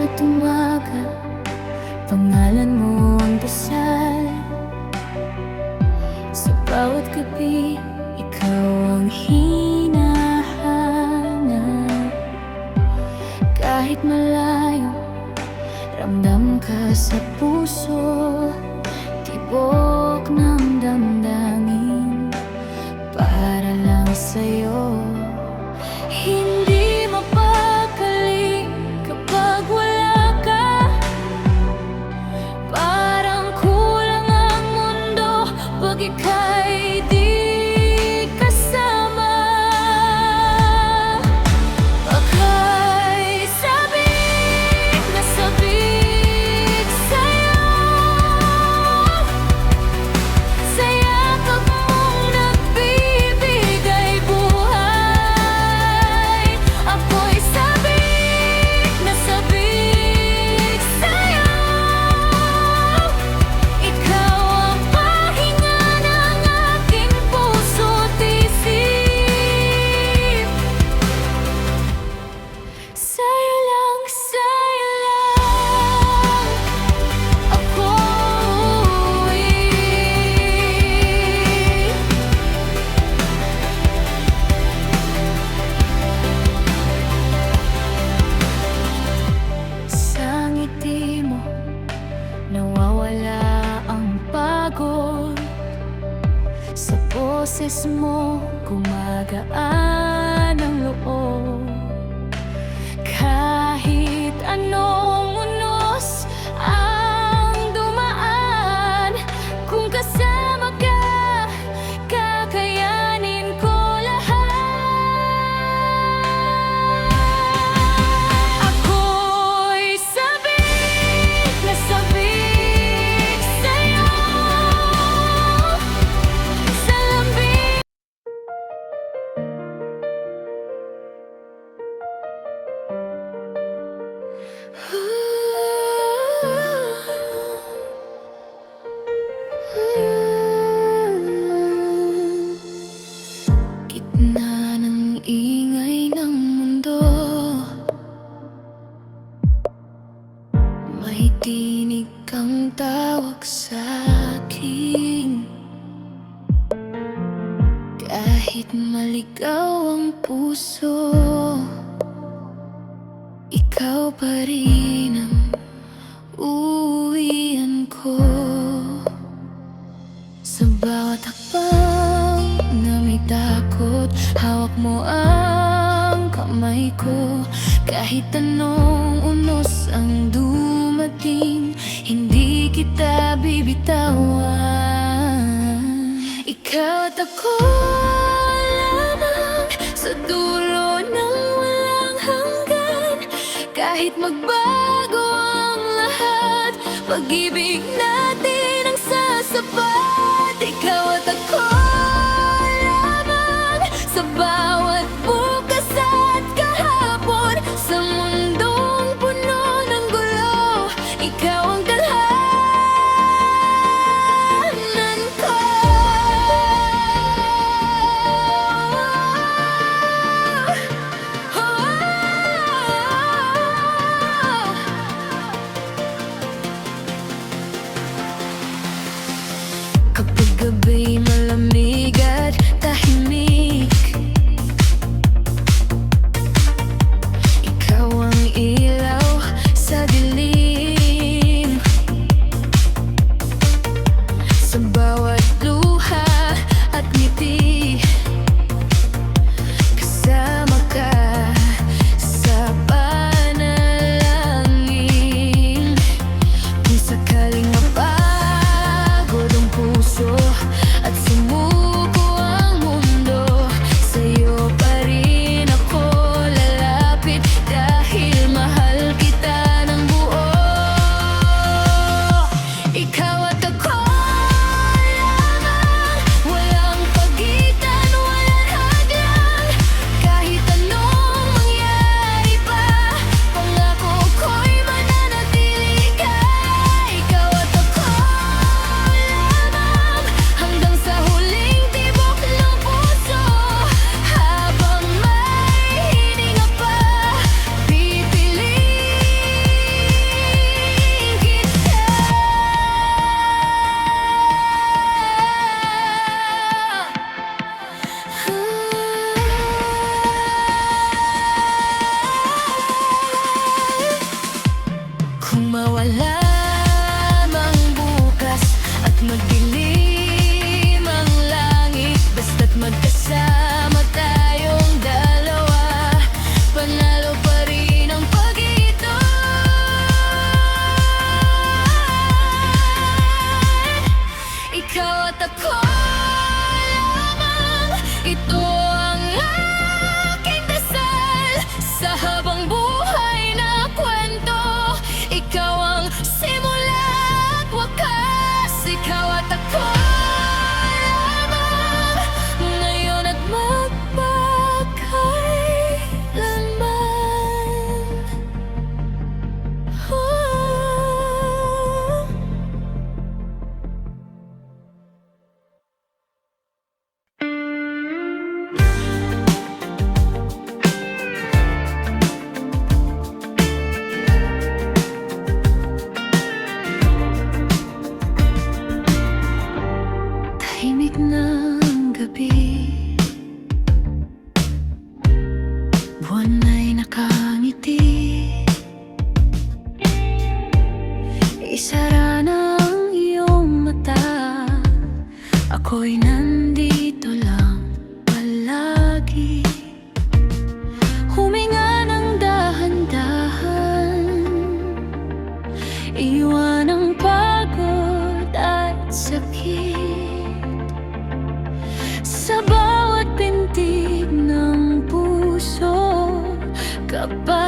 bawat umaga, pangalan mo ang dasal. Sa bawat gabi, ikaw ang hinahanap. Kahit malayo, ramdam ka sa puso, tibok ng damdamin para lang sa'yo. Hindi mapakali kapag wala ka, parang kulang ang mundo pag ika'y di kasama. Aka'y sabik na sabik sa'yo, sa yakap mong nagbibigay buhay. Ako'y sabik na sabik sa'yo, ikaw ang pahinga ng aking puso't isip. Sa'yo lang ako'y sa ngiti mo nawawala ang pagod, sa boses mo gumagaan ang loob. Kahit anong unos ang dumaan, kung kasama ka, kakayanin ko lahat. Ako'y sabik na sabik sa'yo, sa lambing. Gitna ng ingay ng mundo, may tinig kang tawag sa'kin. Kahit maligaw ang puso, ikaw pa rin ang uuwian ko. Sa bawat hakbang na may takot, hawak mo ang kamay ko. Kahit anong unos ang dumating, hindi kita bibitawan. Ikaw at ako lamang sa dulo ng walang hanggan. Kahit magbago ang lahat, pag-ibig natin ang sasapat. Ikaw at ako lamang sa bawat bukas at kahapon, sa mundong puno ng gulo, ikaw ang tadhanan ko. Kapag gabi malamig at tahimik,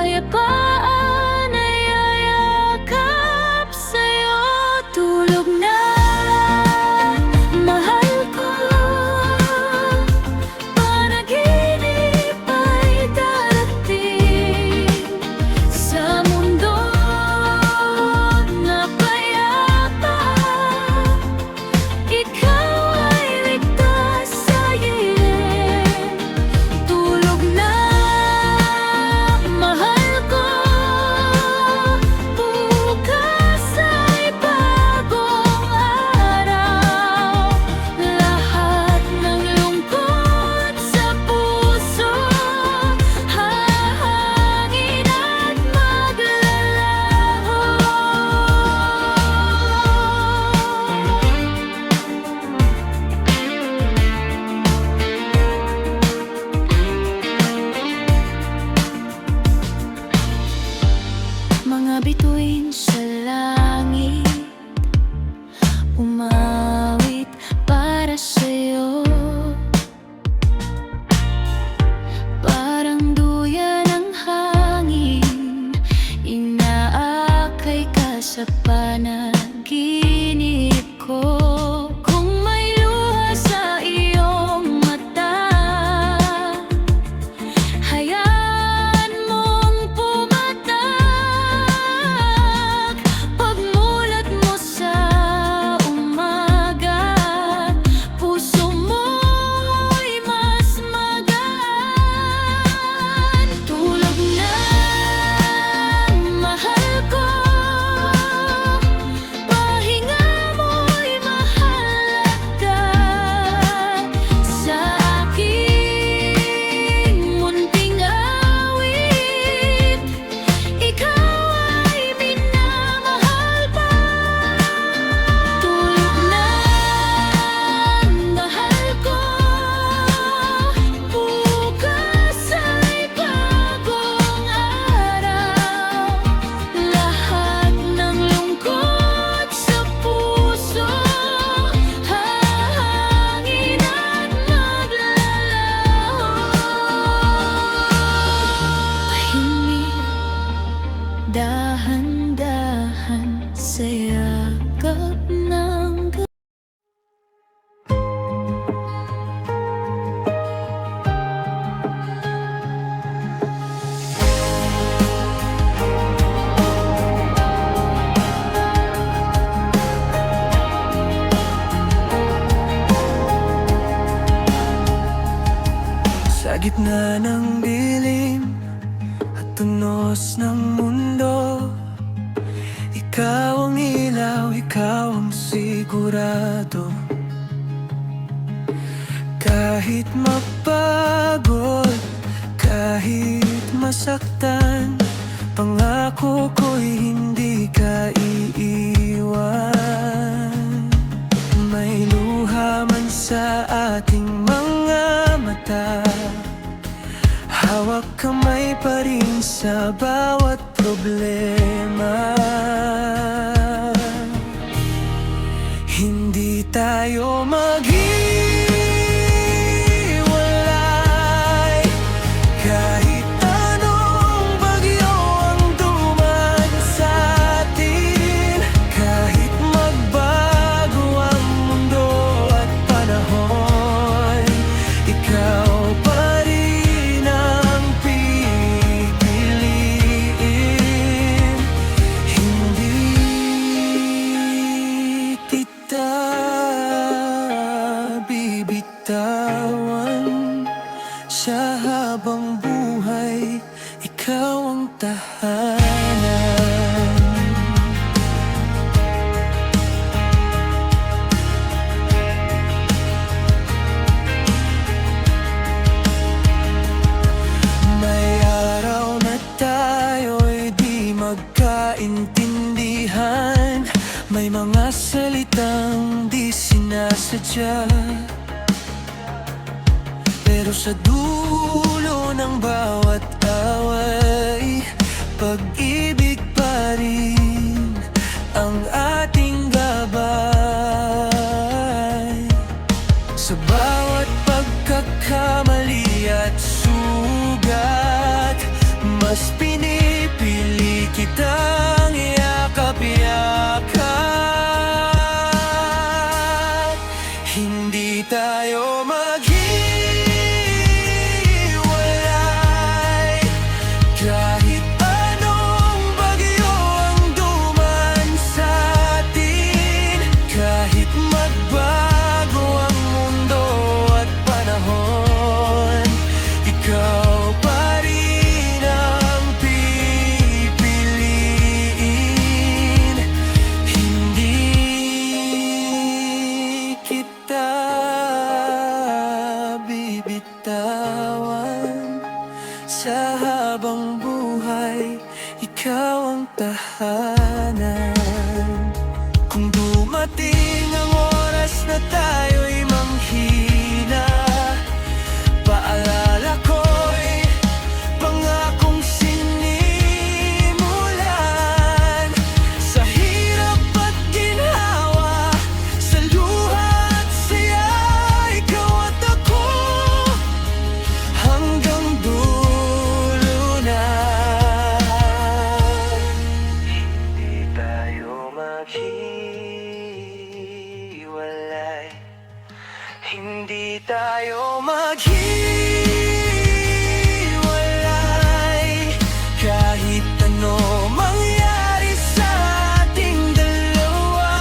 kapayapaan ay yayakap sa'yo. Tulog na, mahal ko, panaginip ay darating sa mundo na payapa. Ikaw ay ligtas sa gilid. Tulog na, mahal ko, bukas ay bagong araw. Lahat ng lungkot sa puso hahangin at maglalaho. Mga bituin sa langit umawit para sa'yo. Parang duyan ng hangin, inaakay ka sa panaginip ko. Kung may luha sa iyong mata, hayaan mong pumatak. Pagmulat mo sa umaga, puso mo'y mas magaan. Tulog na, mahal ko, pahinga mo'y mahalaga sa aking munting awit. Ikaw ay minamahal pa. Tulog na, mahal ko, bukas ay bagong araw. Lahat ng lungkot sa puso hahangin at maglalaho. Tahimik, dahan-dahan sa yakap ng Sa gitna ng dilim at tunos ng mundo, ikaw ang ilaw, ikaw ang sigurado. Kahit mapagod, kahit masaktan, pangako ko'y hindi ka iiwan. May luha man sa ating mga mata, hawak kamay pa rin sa bawat problema. Hindi tayo maghiwalay kahit anong bagyo ang dumaan sa atin. Kahit magbago ang mundo at panahon, ikaw pa rin ang pipiliin. Hindi kita bibitawan sa habang buhay, ikaw ang tahanan. May araw na tayo'y di magkaintindihan, may mga salitang di sinasadya, pero sa dulo ng bawat away, pag-ibig pa rin ang ating gabay. Sa bawat pagkakamali at sugat, mas pinili ikaw ang tahanan. Kung dumating ang oras na tayo'y manghina, paalala ko'y pangakong sinimulan. Sa hirap at ginhawa, sa luha at saya, ikaw at ako hanggang dulo na. Hindi tayo maghiwalay, hindi tayo maghiwalay. Kahit ano mangyari sa ating dalawa,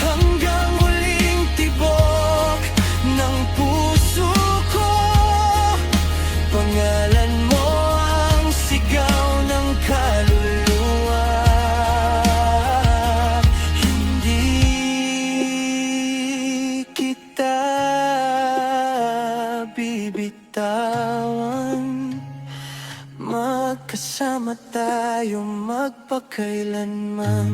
hanggang huling tibok ng puso ko, pangalan mo ang sigaw ng kaluluwa. Hindi kita bibitawan, magkasama tayo magpakailanman.